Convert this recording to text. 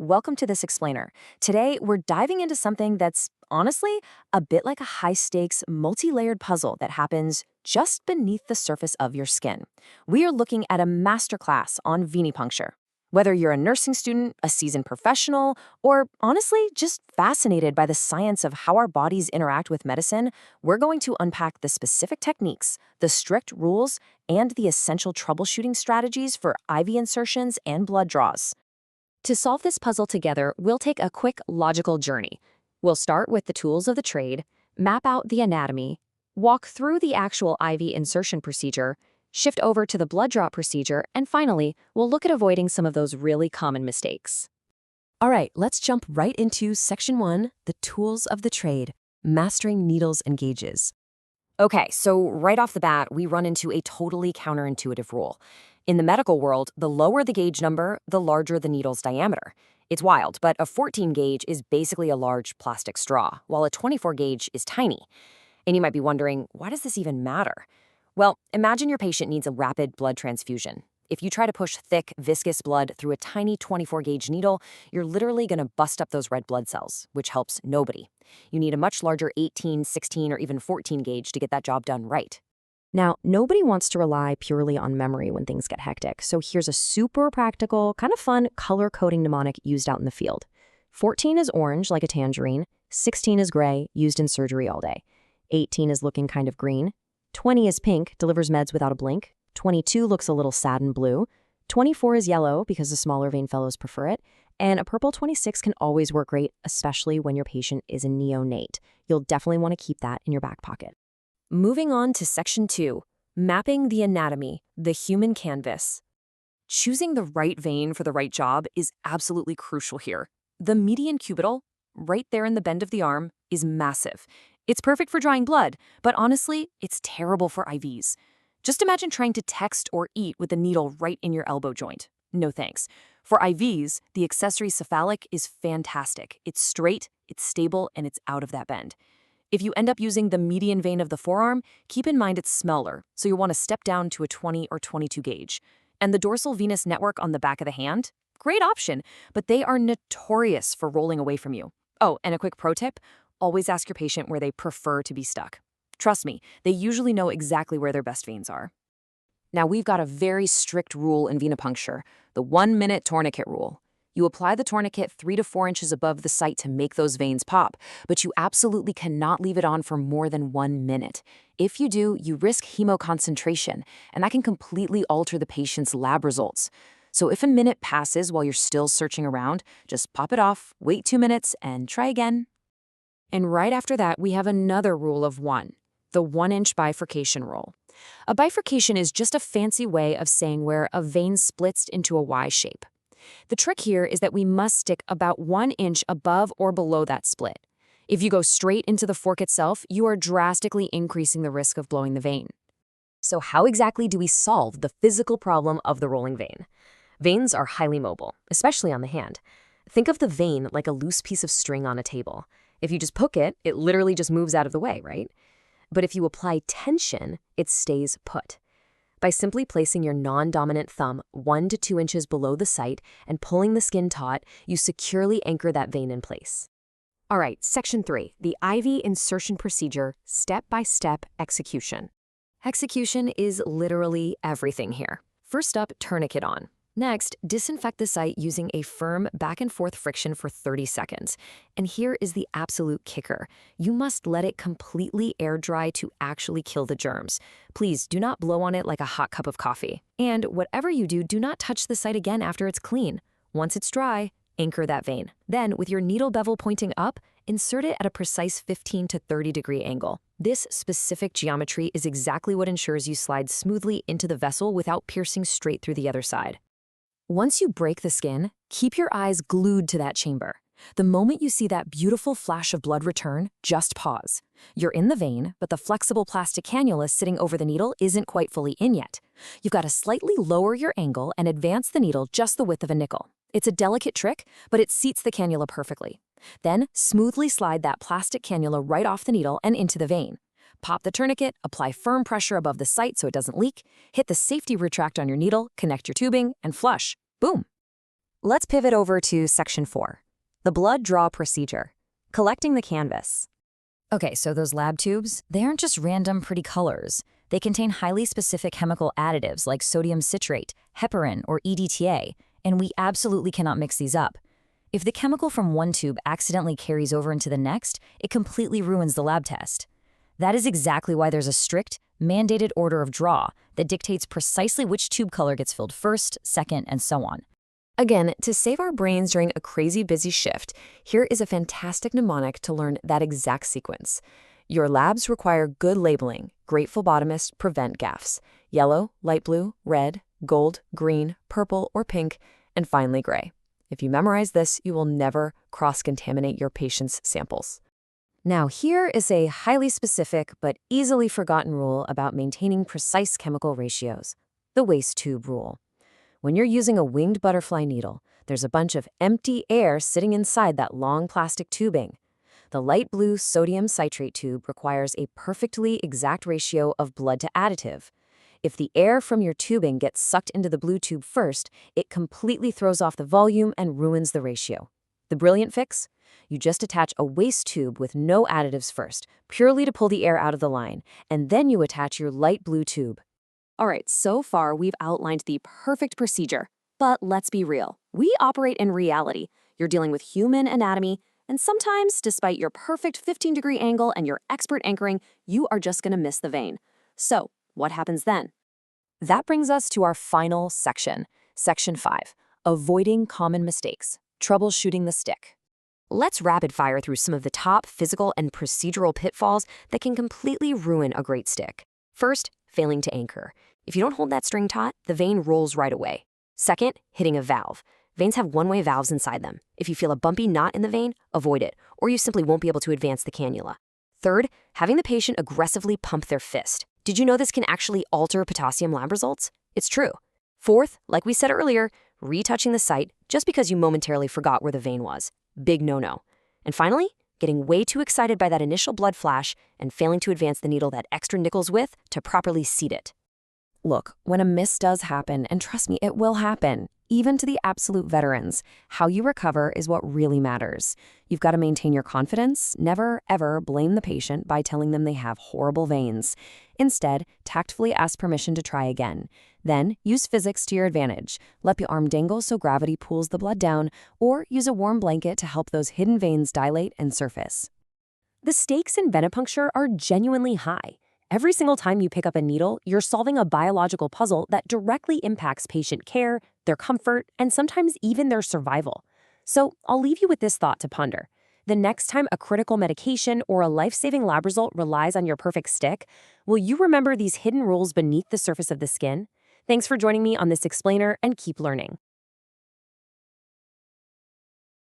welcome to this explainer. Today, we're diving into something that's honestly a bit like a high-stakes, multi-layered puzzle that happens just beneath the surface of your skin. We are looking at a masterclass on venipuncture. Whether you're a nursing student, a seasoned professional, or honestly just fascinated by the science of how our bodies interact with medicine, we're going to unpack the specific techniques, the strict rules, and the essential troubleshooting strategies for IV insertions and blood draws. To solve this puzzle together, we'll take a quick logical journey. We'll start with the tools of the trade, map out the anatomy, walk through the actual IV insertion procedure, shift over to the blood draw procedure, and finally, we'll look at avoiding some of those really common mistakes. All right, let's jump right into Section 1, the tools of the trade, mastering needles and gauges. Okay, so right off the bat, we run into a totally counterintuitive rule. In the medical world, the lower the gauge number, the larger the needle's diameter. It's wild, but a 14 gauge is basically a large plastic straw, while a 24 gauge is tiny. And you might be wondering, why does this even matter? Well, imagine your patient needs a rapid blood transfusion. If you try to push thick, viscous blood through a tiny 24-gauge needle, you're literally going to bust up those red blood cells, which helps nobody. You need a much larger 18, 16, or even 14 gauge to get that job done right. Now, nobody wants to rely purely on memory when things get hectic, so here's a super practical, kind of fun color-coding mnemonic used out in the field. 14 is orange, like a tangerine. 16 is gray, used in surgery all day. 18 is looking kind of green. 20 is pink, delivers meds without a blink. 22 looks a little sad and blue. 24 is yellow because the smaller vein fellows prefer it. And a purple 26 can always work great, especially when your patient is a neonate. You'll definitely want to keep that in your back pocket. Moving on to Section 2, mapping the anatomy, the human canvas. Choosing the right vein for the right job is absolutely crucial here. The median cubital, right there in the bend of the arm, is massive. It's perfect for drawing blood, but honestly, it's terrible for IVs. Just imagine trying to text or eat with the needle right in your elbow joint. No thanks. For IVs, the accessory cephalic is fantastic. It's straight, it's stable, and it's out of that bend. If you end up using the median vein of the forearm, keep in mind it's smaller, so you'll want to step down to a 20 or 22 gauge. And the dorsal venous network on the back of the hand? Great option, but they are notorious for rolling away from you. Oh, and a quick pro tip, always ask your patient where they prefer to be stuck. Trust me, they usually know exactly where their best veins are. Now we've got a very strict rule in venipuncture, the 1-minute tourniquet rule. You apply the tourniquet 3 to 4 inches above the site to make those veins pop, but you absolutely cannot leave it on for more than 1 minute. If you do, you risk hemoconcentration, and that can completely alter the patient's lab results. So if a minute passes while you're still searching around, just pop it off, wait 2 minutes, and try again. And right after that, we have another rule of 1, the 1-inch bifurcation rule. A bifurcation is just a fancy way of saying where a vein splits into a Y shape. The trick here is that we must stick about 1 inch above or below that split. If you go straight into the fork itself, you are drastically increasing the risk of blowing the vein. So how exactly do we solve the physical problem of the rolling vein? Veins are highly mobile, especially on the hand. Think of the vein like a loose piece of string on a table. If you just poke it, it literally just moves out of the way, right? But if you apply tension, it stays put. By simply placing your non-dominant thumb 1 to 2 inches below the site and pulling the skin taut, you securely anchor that vein in place. All right, Section 3, the IV insertion procedure, step-by-step execution. Execution is literally everything here. First up, tourniquet on. Next, disinfect the site using a firm back-and-forth friction for 30 seconds. And here is the absolute kicker. You must let it completely air dry to actually kill the germs. Please do not blow on it like a hot cup of coffee. And whatever you do, do not touch the site again after it's clean. Once it's dry, anchor that vein. Then, with your needle bevel pointing up, insert it at a precise 15 to 30 degree angle. This specific geometry is exactly what ensures you slide smoothly into the vessel without piercing straight through the other side. Once you break the skin, keep your eyes glued to that chamber. The moment you see that beautiful flash of blood return, just pause. You're in the vein, but the flexible plastic cannula sitting over the needle isn't quite fully in yet. You've got to slightly lower your angle and advance the needle just the width of a nickel. It's a delicate trick, but it seats the cannula perfectly. Then, smoothly slide that plastic cannula right off the needle and into the vein. Pop the tourniquet, apply firm pressure above the site so it doesn't leak, hit the safety retract on your needle, connect your tubing, and flush. Boom! Let's pivot over to Section 4, the blood draw procedure, collecting the canvas. Okay, so those lab tubes, they aren't just random pretty colors. They contain highly specific chemical additives like sodium citrate, heparin, or EDTA, and we absolutely cannot mix these up. If the chemical from one tube accidentally carries over into the next, it completely ruins the lab test. That is exactly why there's a strict, mandated order of draw that dictates precisely which tube color gets filled first, second, and so on. Again, to save our brains during a crazy busy shift, here is a fantastic mnemonic to learn that exact sequence. Your labs require good labeling. Great phlebotomists prevent gaffes. Yellow, light blue, red, gold, green, purple, or pink, and finally gray. If you memorize this, you will never cross-contaminate your patient's samples. Now, here is a highly specific but easily forgotten rule about maintaining precise chemical ratios, the waste tube rule. When you're using a winged butterfly needle, there's a bunch of empty air sitting inside that long plastic tubing. The light blue sodium citrate tube requires a perfectly exact ratio of blood to additive. If the air from your tubing gets sucked into the blue tube first, it completely throws off the volume and ruins the ratio. The brilliant fix? You just attach a waste tube with no additives first, purely to pull the air out of the line, and then you attach your light blue tube. All right, so far we've outlined the perfect procedure, but let's be real. We operate in reality. You're dealing with human anatomy, and sometimes, despite your perfect 15-degree angle and your expert anchoring, you are just going to miss the vein. So, what happens then? That brings us to our final section, Section 5, avoiding common mistakes, troubleshooting the stick. Let's rapid fire through some of the top physical and procedural pitfalls that can completely ruin a great stick. First, failing to anchor. If you don't hold that string taut, the vein rolls right away. Second, hitting a valve. Veins have one-way valves inside them. If you feel a bumpy knot in the vein, avoid it, or you simply won't be able to advance the cannula. Third, having the patient aggressively pump their fist. Did you know this can actually alter potassium lab results? It's true. Fourth, like we said earlier, retouching the site just because you momentarily forgot where the vein was. Big no-no. And finally, getting way too excited by that initial blood flash and failing to advance the needle that extra nickel's width to properly seat it. Look, when a miss does happen, and trust me, it will happen, even to the absolute veterans, how you recover is what really matters. You've got to maintain your confidence, never, ever blame the patient by telling them they have horrible veins. Instead, tactfully ask permission to try again. Then, use physics to your advantage. Let the arm dangle so gravity pulls the blood down, or use a warm blanket to help those hidden veins dilate and surface. The stakes in venipuncture are genuinely high. Every single time you pick up a needle, you're solving a biological puzzle that directly impacts patient care, their comfort, and sometimes even their survival. So I'll leave you with this thought to ponder. The next time a critical medication or a life-saving lab result relies on your perfect stick, will you remember these hidden rules beneath the surface of the skin? Thanks for joining me on this explainer, and keep learning.